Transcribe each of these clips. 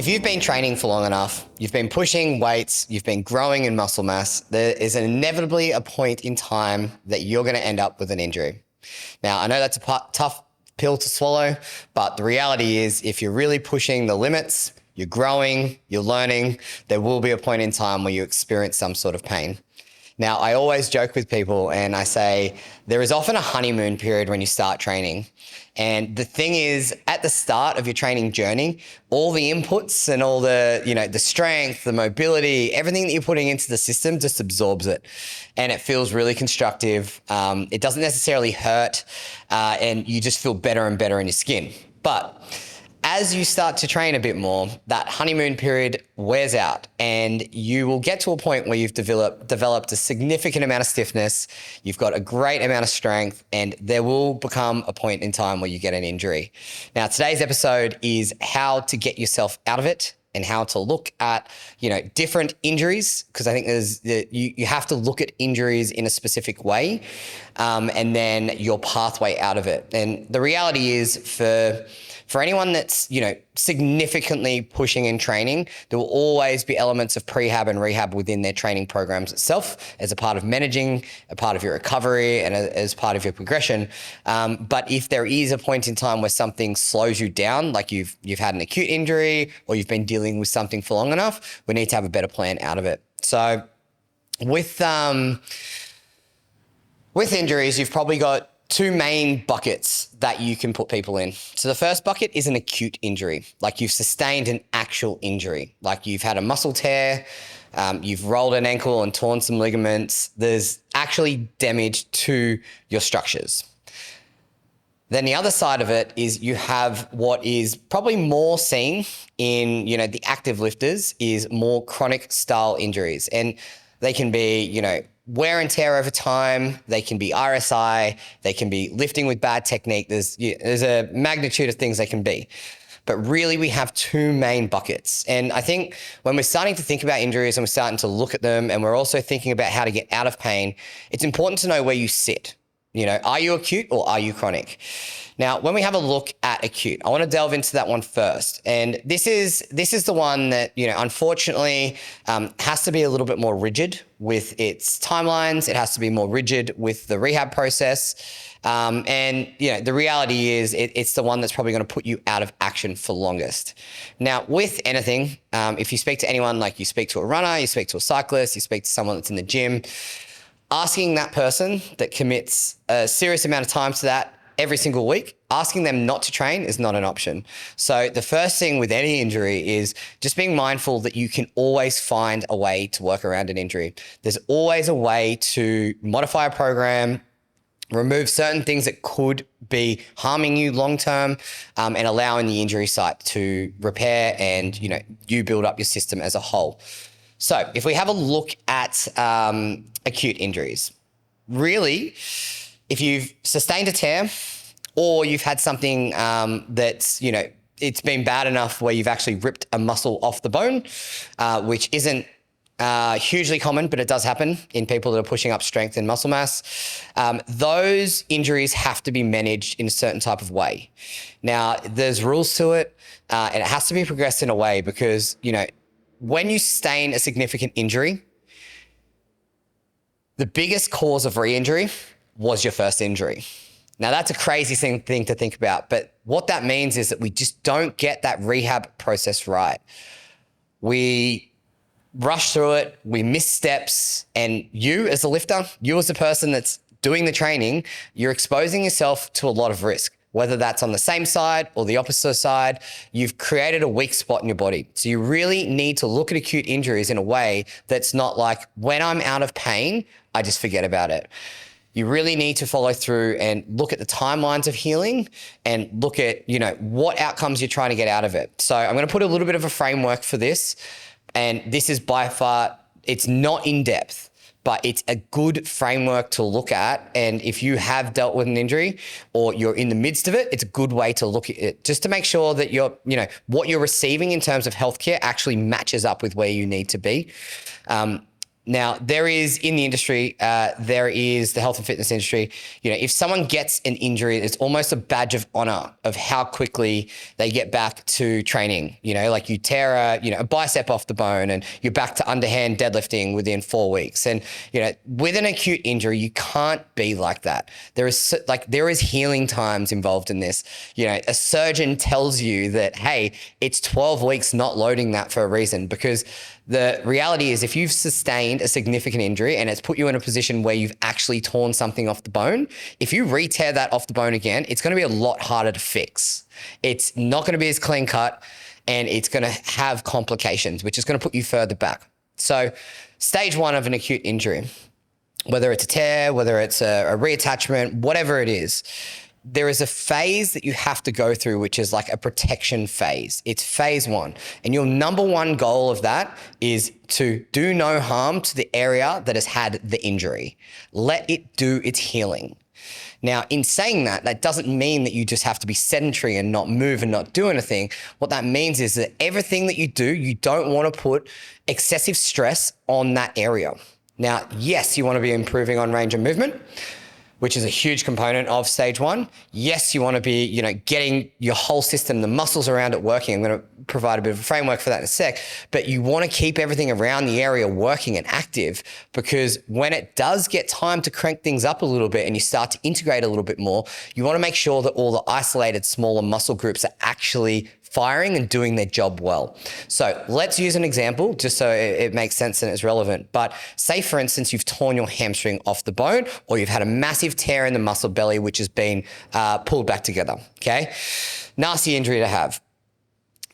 If you've been training for long enough, you've been pushing weights, you've been growing in muscle mass, there is inevitably a point in time that you're going to end up with an injury. Now, I know that's a tough pill to swallow, but the reality is if you're really pushing the limits, you're growing, you're learning, there will be a point in time where you experience some sort of pain. Now, I always joke with people and I say there is often a honeymoon period when you start training. And the thing is, at the start of your training journey, all the inputs and all the, the strength, the mobility, everything that you're putting into the system just absorbs it. And it feels really constructive. It doesn't necessarily hurt, and you just feel better and better in your skin. But as you start to train a bit more, that honeymoon period wears out and you will get to a point where you've developed a significant amount of stiffness, you've got a great amount of strength, and there will become a point in time where you get an injury. Now, today's episode is how to get yourself out of it and how to look at, different injuries, because I think you have to look at injuries in a specific way, and then your pathway out of it. And the reality is for anyone that's, significantly pushing and training, there will always be elements of prehab and rehab within their training programs itself as a part of managing, a part of your recovery, and as part of your progression. But if there is a point in time where something slows you down, like you've had an acute injury or you've been dealing with something for long enough, we need to have a better plan out of it. So with injuries, you've probably got two main buckets that you can put people in. So the first bucket is an acute injury, like you've sustained an actual injury, like you've had a muscle tear, you've rolled an ankle and torn some ligaments. There's actually damage to your structures. Then the other side of it is you have what is probably more seen in, the active lifters is more chronic style injuries. And they can be, wear and tear over time. They can be RSI. They can be lifting with bad technique. There's a magnitude of things they can be. But really, we have two main buckets. And I think when we're starting to think about injuries and we're starting to look at them and we're also thinking about how to get out of pain, it's important to know where you sit. Are you acute or are you chronic? Now, when we have a look at acute, I want to delve into that one first. And this is the one that, unfortunately has to be a little bit more rigid with its timelines. It has to be more rigid with the rehab process. The reality is it's the one that's probably going to put you out of action for longest. Now, with anything, if you speak to anyone, like you speak to a runner, you speak to a cyclist, you speak to someone that's in the gym, asking that person that commits a serious amount of time to that every single week, asking them not to train is not an option. So the first thing with any injury is just being mindful that you can always find a way to work around an injury. There's always a way to modify a program, remove certain things that could be harming you long-term, and allowing the injury site to repair and, you build up your system as a whole. So if we have a look at acute injuries, really, if you've sustained a tear or you've had something that's, it's been bad enough where you've actually ripped a muscle off the bone, which isn't hugely common, but it does happen in people that are pushing up strength and muscle mass. Those injuries have to be managed in a certain type of way. Now, there's rules to it, and it has to be progressed in a way because, when you sustain a significant injury, the biggest cause of re-injury was your first injury. Now, that's a crazy thing to think about, but what that means is that we just don't get that rehab process right. We rush through it, we miss steps, and you as a lifter, you as a person that's doing the training, you're exposing yourself to a lot of risk. Whether that's on the same side or the opposite side, you've created a weak spot in your body. So you really need to look at acute injuries in a way that's not like, when I'm out of pain, I just forget about it. You really need to follow through and look at the timelines of healing and look at, what outcomes you're trying to get out of it. So I'm going to put a little bit of a framework for this. And this is by far, it's not in depth, but it's a good framework to look at. And if you have dealt with an injury or you're in the midst of it, it's a good way to look at it just to make sure that what you're receiving in terms of healthcare actually matches up with where you need to be. Now, there is in the industry, there is the health and fitness industry. If someone gets an injury, it's almost a badge of honor of how quickly they get back to training. Like you tear a bicep off the bone and you're back to underhand deadlifting within 4 weeks. And with an acute injury, you can't be like that. There is healing times involved in this. A surgeon tells you that, hey, it's 12 weeks not loading that for a reason, because the reality is if you've sustained a significant injury and it's put you in a position where you've actually torn something off the bone, if you re-tear that off the bone again, it's going to be a lot harder to fix. It's not going to be as clean cut and it's going to have complications, which is going to put you further back. So stage 1 of an acute injury, whether it's a tear, whether it's a reattachment, whatever it is, there is a phase that you have to go through, which is like a protection phase. It's phase 1. And your number one goal of that is to do no harm to the area that has had the injury. Let it do its healing. Now, in saying that, that doesn't mean that you just have to be sedentary and not move and not do anything. What that means is that everything that you do, you don't want to put excessive stress on that area. Now, yes, you want to be improving on range of movement, which is a huge component of stage 1. Yes, you want to be, getting your whole system, the muscles around it working. I'm going to provide a bit of a framework for that in a sec, but you want to keep everything around the area working and active, because when it does get time to crank things up a little bit and you start to integrate a little bit more, you want to make sure that all the isolated smaller muscle groups are actually firing and doing their job well. So let's use an example just so it makes sense and it's relevant. But say, for instance, you've torn your hamstring off the bone, or you've had a massive tear in the muscle belly, which has been pulled back together, okay? Nasty injury to have.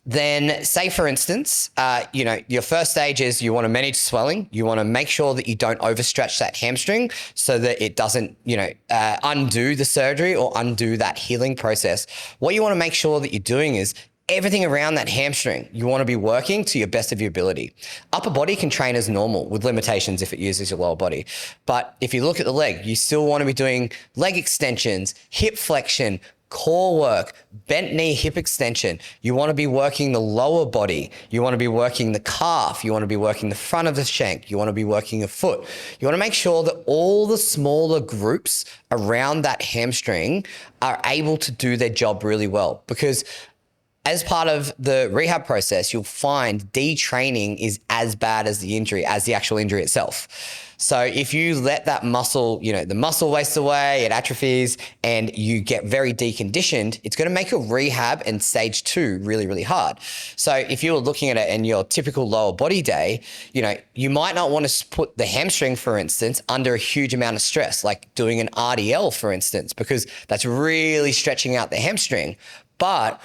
Then say, for instance, your first stage is you want to manage swelling. You want to make sure that you don't overstretch that hamstring so that it doesn't, undo the surgery or undo that healing process. What you want to make sure that you're doing is everything around that hamstring, you want to be working to your best of your ability. Upper body can train as normal with limitations if it uses your lower body. But if you look at the leg, you still want to be doing leg extensions, hip flexion, core work, bent knee hip extension. You want to be working the lower body. You want to be working the calf. You want to be working the front of the shank. You want to be working your foot. You want to make sure that all the smaller groups around that hamstring are able to do their job really well, because as part of the rehab process, you'll find detraining is as bad as the injury, as the actual injury itself. So if you let that muscle, the muscle wastes away, it atrophies, and you get very deconditioned, it's going to make your rehab and stage 2 really, really hard. So if you were looking at it in your typical lower body day, you might not want to put the hamstring, for instance, under a huge amount of stress, like doing an RDL, for instance, because that's really stretching out the hamstring. But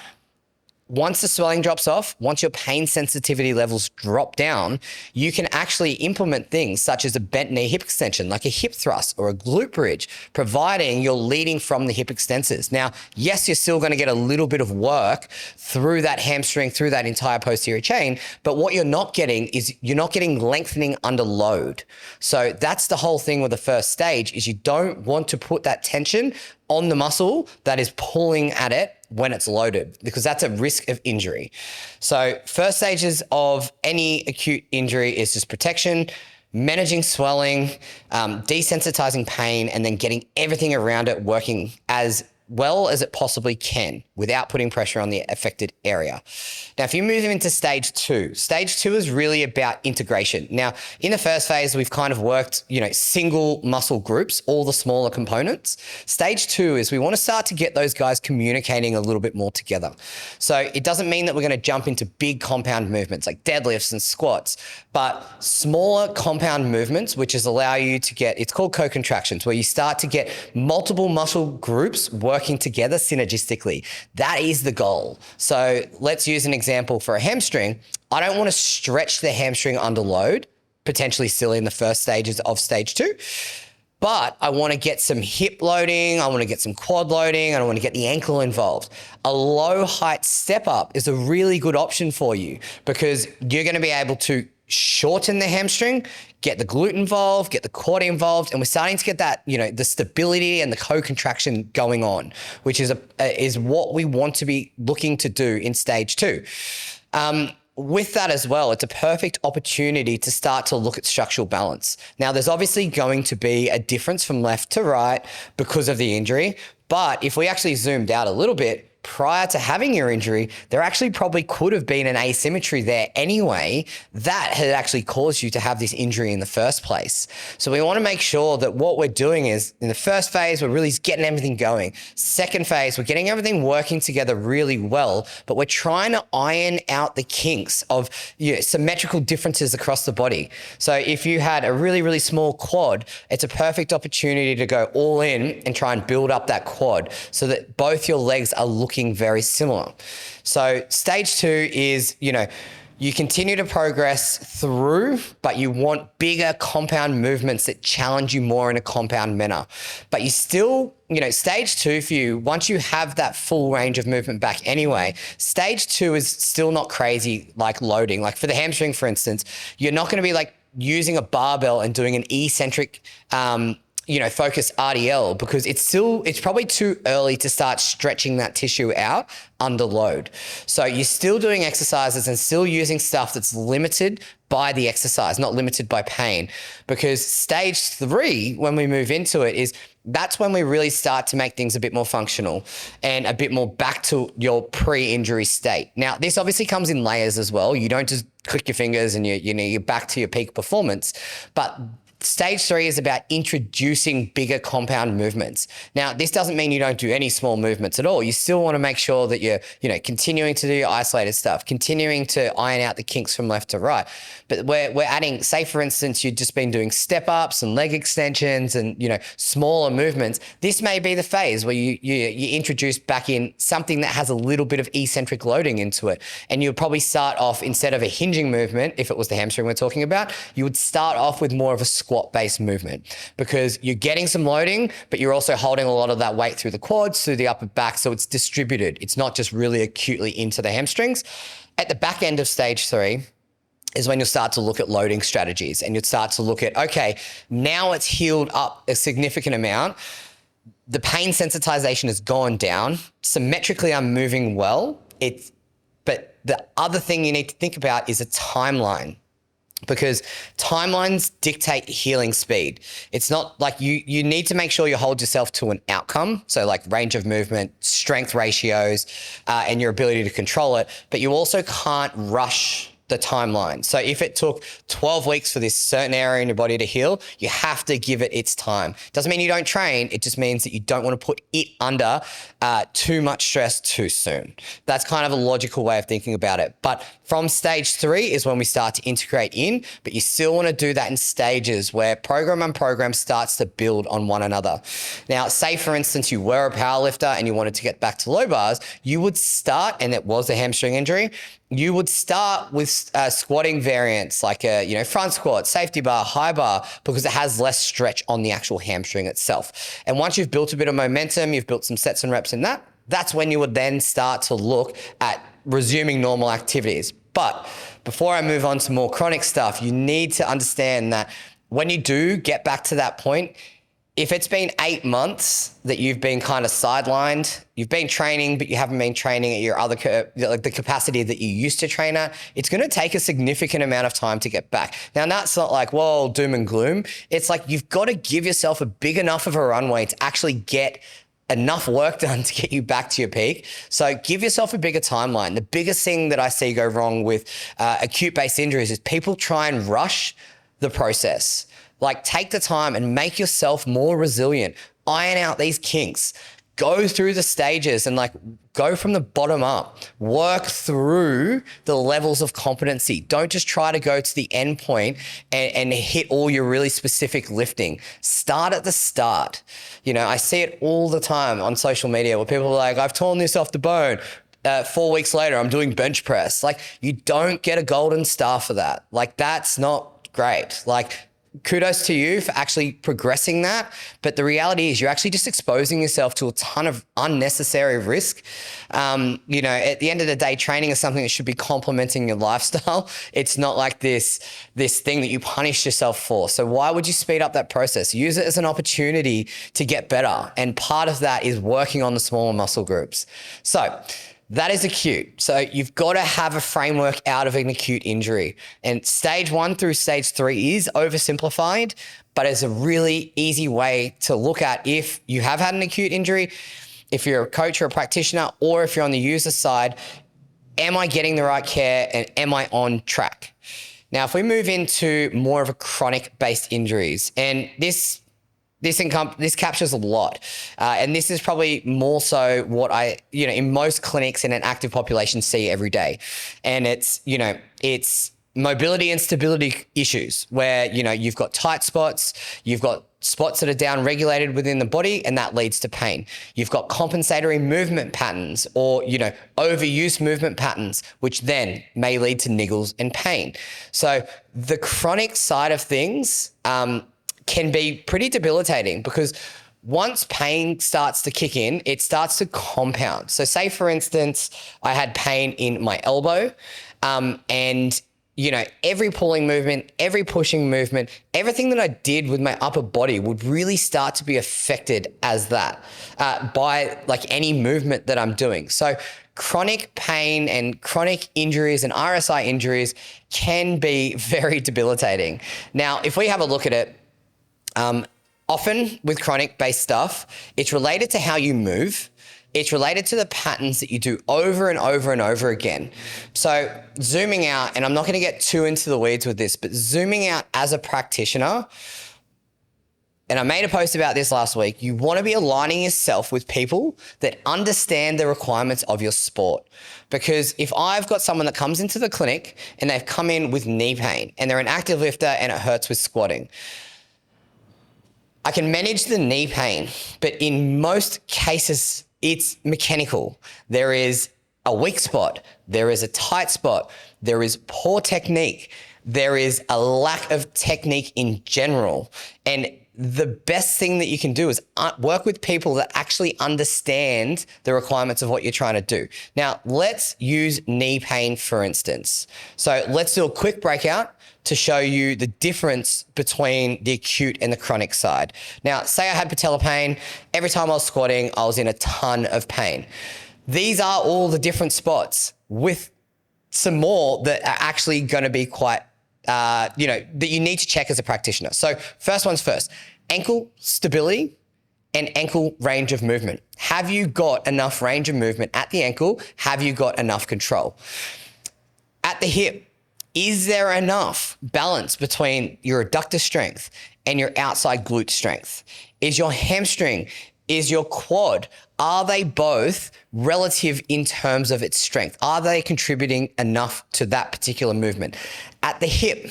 once the swelling drops off, once your pain sensitivity levels drop down, you can actually implement things such as a bent knee hip extension, like a hip thrust or a glute bridge, providing you're leading from the hip extensors. Now, yes, you're still going to get a little bit of work through that hamstring, through that entire posterior chain, but what you're not getting is you're not getting lengthening under load. So that's the whole thing with the first stage, is you don't want to put that tension on the muscle that is pulling at it when it's loaded, because that's a risk of injury. So first stages of any acute injury is just protection, managing swelling, desensitizing pain, and then getting everything around it working as well as it possibly can without putting pressure on the affected area. Now, if you move into stage 2 is really about integration. Now, in the first phase, we've kind of worked, single muscle groups, all the smaller components. Stage 2 is we want to start to get those guys communicating a little bit more together. So it doesn't mean that we're going to jump into big compound movements like deadlifts and squats, but smaller compound movements, which is allow you to get, it's called co-contractions, where you start to get multiple muscle groups working together synergistically. That is the goal. So let's use an example for a hamstring. I don't want to stretch the hamstring under load, potentially still in the first stages of stage 2, but I want to get some hip loading. I want to get some quad loading. I want to get the ankle involved. A low height step up is a really good option for you, because you're going to be able to shorten the hamstring, get the glute involved, get the quad involved, and we're starting to get that, the stability and the co-contraction going on, which is what we want to be looking to do in stage 2. with that as well, it's a perfect opportunity to start to look at structural balance. Now, there's obviously going to be a difference from left to right because of the injury. But if we actually zoomed out a little bit, prior to having your injury, there actually probably could have been an asymmetry there anyway that had actually caused you to have this injury in the first place. So we want to make sure that what we're doing is, in the first phase, we're really getting everything going. Second phase, we're getting everything working together really well, but we're trying to iron out the kinks of symmetrical differences across the body. So if you had a really, really small quad, it's a perfect opportunity to go all in and try and build up that quad so that both your legs are looking very similar. So stage 2 is, you continue to progress through, but you want bigger compound movements that challenge you more in a compound manner. But you still, stage 2 for you, once you have that full range of movement back anyway, stage 2 is still not crazy like loading. Like for the hamstring, for instance, you're not going to be like using a barbell and doing an eccentric focus RDL, because it's probably too early to start stretching that tissue out under load. So you're still doing exercises and still using stuff that's limited by the exercise, not limited by pain. Because stage 3, when we move into it, that's when we really start to make things a bit more functional and a bit more back to your pre-injury state. Now, this obviously comes in layers as well. You don't just click your fingers and you're back to your peak performance, but stage 3 is about introducing bigger compound movements. Now, this doesn't mean you don't do any small movements at all. You still want to make sure that you're, continuing to do your isolated stuff, continuing to iron out the kinks from left to right. But we're adding, say for instance, you've just been doing step ups and leg extensions and, smaller movements. This may be the phase where you introduce back in something that has a little bit of eccentric loading into it. And you'll probably start off, instead of a hinging movement, if it was the hamstring we're talking about, you would start off with more of a squat-based movement, because you're getting some loading, but you're also holding a lot of that weight through the quads, through the upper back, so it's distributed. It's not just really acutely into the hamstrings. At the back end of stage 3 is when you'll start to look at loading strategies, and you'll start to look at, okay, now it's healed up a significant amount. The pain sensitization has gone down. Symmetrically, I'm moving well. But the other thing you need to think about is a timeline, because timelines dictate healing speed. It's not like you need to make sure you hold yourself to an outcome. So like range of movement, strength ratios, and your ability to control it, but you also can't rush the timeline. So if it took 12 weeks for this certain area in your body to heal, you have to give it its time. Doesn't mean you don't train. It just means that you don't want to put it under too much stress too soon. That's kind of a logical way of thinking about it. But from stage 3 is when we start to integrate in, but you still want to do that in stages where program on program starts to build on one another. Now, say for instance, you were a powerlifter and you wanted to get back to low bars, you would start, and it was a hamstring injury, you would start with squatting variants like a front squat, safety bar, high bar, because it has less stretch on the actual hamstring itself. And once you've built a bit of momentum, you've built some sets and reps in that, that's when you would then start to look at resuming normal activities. But before I move on to more chronic stuff, you need to understand that when you do get back to that point, if it's been 8 months that you've been kind of sidelined, you've been training, but you haven't been training at your other, like the capacity that you used to train at, it's going to take a significant amount of time to get back. Now, that's not like, whoa, doom and gloom. It's like you've got to give yourself a big enough of a runway to actually get enough work done to get you back to your peak. So give yourself a bigger timeline. The biggest thing that I see go wrong with acute-based injuries is people try and rush the process. Like, take the time and make yourself more resilient. Iron out these kinks. Go through the stages and go from the bottom up. Work through the levels of competency. Don't just try to go to the end point and hit all your really specific lifting. Start at the start. I see it all the time on social media where people are like, I've torn this off the bone. 4 weeks later, I'm doing bench press. You don't get a golden star for that. That's not great. Kudos to you for actually progressing that. But the reality is you're actually just exposing yourself to a ton of unnecessary risk. At the end of the day, training is something that should be complementing your lifestyle. It's not like this thing that you punish yourself for. So why would you speed up that process? Use it as an opportunity to get better. And part of that is working on the smaller muscle groups. So That is acute. So you've got to have a framework out of an acute injury. And stage 1 through stage 3 is oversimplified, but it's a really easy way to look at if you have had an acute injury, if you're a coach or a practitioner, or if you're on the user side, am I getting the right care and am I on track? Now, if we move into more of a chronic based injuries, and this captures a lot. And this is probably more so what I, in most clinics in an active population see every day. And it's mobility and stability issues where, you've got tight spots, you've got spots that are down regulated within the body, and that leads to pain. You've got compensatory movement patterns or, overuse movement patterns, which then may lead to niggles and pain. So the chronic side of things, can be pretty debilitating because once pain starts to kick in, it starts to compound. So say, for instance, I had pain in my elbow and, every pulling movement, every pushing movement, everything that I did with my upper body would really start to be affected as that by like any movement that I'm doing. So chronic pain and chronic injuries and RSI injuries can be very debilitating. Now, if we have a look at it, often with chronic based stuff, it's related to how you move. It's related to the patterns that you do over and over and over again. So zooming out, and I'm not going to get too into the weeds with this, but zooming out as a practitioner, and I made a post about this last week, you want to be aligning yourself with people that understand the requirements of your sport. Because if I've got someone that comes into the clinic and they've come in with knee pain and they're an active lifter and it hurts with squatting, I can manage the knee pain, but in most cases, it's mechanical. There is a weak spot. There is a tight spot. There is poor technique. There is a lack of technique in general. And the best thing that you can do is work with people that actually understand the requirements of what you're trying to do. Now, let's use knee pain, for instance. So let's do a quick breakout to show you the difference between the acute and the chronic side. Now, say I had patella pain. Every time I was squatting, I was in a ton of pain. These are all the different spots with some more that are actually going to be quite, that you need to check as a practitioner. So first one's first, ankle stability and ankle range of movement. Have you got enough range of movement at the ankle? Have you got enough control? At the hip, is there enough balance between your adductor strength and your outside glute strength? Is your hamstring, is your quad, are they both relative in terms of its strength? Are they contributing enough to that particular movement? At the hip,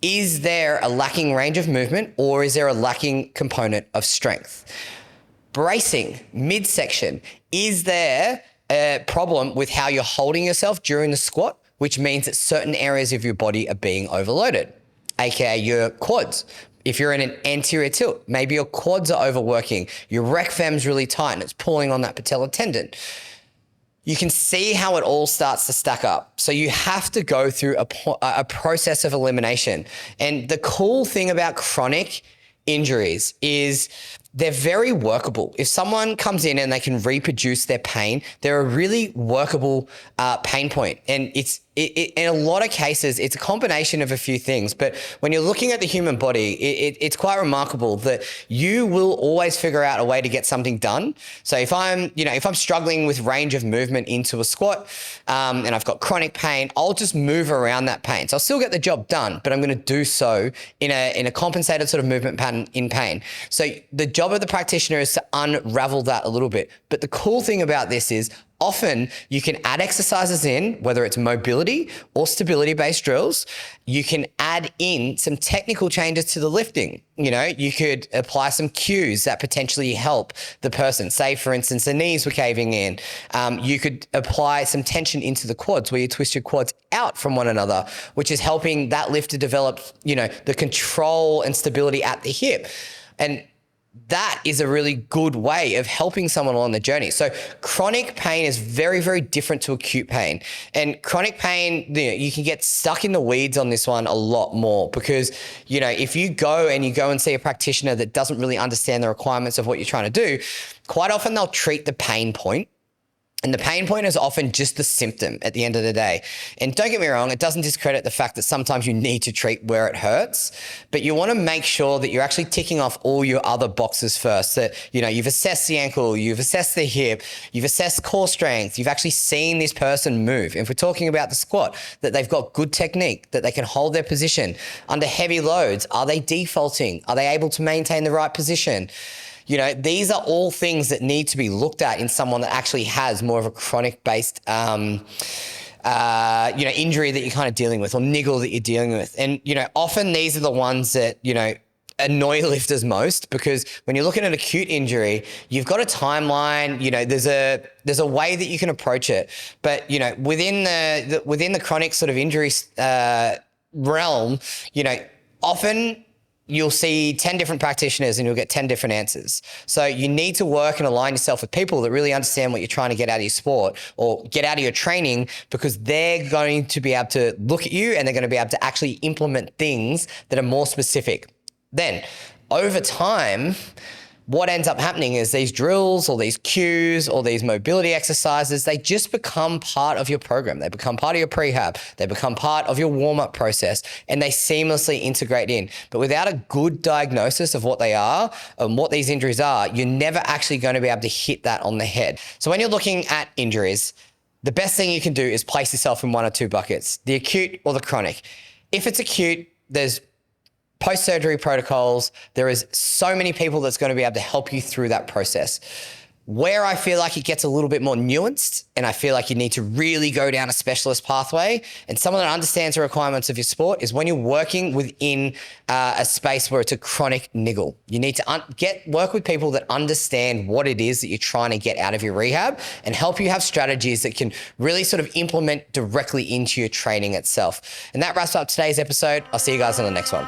is there a lacking range of movement or is there a lacking component of strength? Bracing, midsection, is there a problem with how you're holding yourself during the squat, which means that certain areas of your body are being overloaded, aka your quads. If you're in an anterior tilt, maybe your quads are overworking, your rec fem's really tight and it's pulling on that patella tendon. You can see how it all starts to stack up. So you have to go through a process of elimination. And the cool thing about chronic injuries is they're very workable. If someone comes in and they can reproduce their pain, they're a really workable pain point. And in a lot of cases, it's a combination of a few things. But when you're looking at the human body, it's quite remarkable that you will always figure out a way to get something done. So if I'm struggling with range of movement into a squat and I've got chronic pain, I'll just move around that pain. So I'll still get the job done, but I'm going to do so in a compensated sort of movement pattern in pain. So the job of the practitioner is to unravel that a little bit. But the cool thing about this is often you can add exercises in, whether it's mobility or stability-based drills. You can add in some technical changes to the lifting. You could apply some cues that potentially help the person. Say, for instance, the knees were caving in. You could apply some tension into the quads where you twist your quads out from one another, which is helping that lift to develop, the control and stability at the hip. And that is a really good way of helping someone along the journey. So chronic pain is very, very different to acute pain. And chronic pain, you can get stuck in the weeds on this one a lot more because, if you go and see a practitioner that doesn't really understand the requirements of what you're trying to do, quite often they'll treat the pain point And the pain point is often just the symptom at the end of the day. And don't get me wrong, it doesn't discredit the fact that sometimes you need to treat where it hurts, but you want to make sure that you're actually ticking off all your other boxes first. That, you've assessed the ankle, you've assessed the hip, you've assessed core strength, you've actually seen this person move. If we're talking about the squat, that they've got good technique, that they can hold their position under heavy loads. Are they defaulting? Are they able to maintain the right position? These are all things that need to be looked at in someone that actually has more of a chronic-based, injury that you're kind of dealing with, or niggle that you're dealing with. And, often these are the ones that, annoy lifters most, because when you're looking at acute injury, you've got a timeline, there's a way that you can approach it. But, within the chronic sort of injury realm, often you'll see 10 different practitioners and you'll get 10 different answers. So you need to work and align yourself with people that really understand what you're trying to get out of your sport or get out of your training, because they're going to be able to look at you and they're going to be able to actually implement things that are more specific. Then over time, what ends up happening is these drills or these cues or these mobility exercises, they just become part of your program. They become part of your prehab. They become part of your warm-up process, and they seamlessly integrate in. But without a good diagnosis of what they are and what these injuries are, you're never actually going to be able to hit that on the head. So when you're looking at injuries, the best thing you can do is place yourself in one or two buckets, the acute or the chronic. If it's acute, there's post-surgery protocols. There is so many people that's going to be able to help you through that process. Where I feel like it gets a little bit more nuanced and I feel like you need to really go down a specialist pathway and someone that understands the requirements of your sport is when you're working within a space where it's a chronic niggle. You need to work with people that understand what it is that you're trying to get out of your rehab and help you have strategies that can really sort of implement directly into your training itself. And that wraps up today's episode. I'll see you guys on the next one.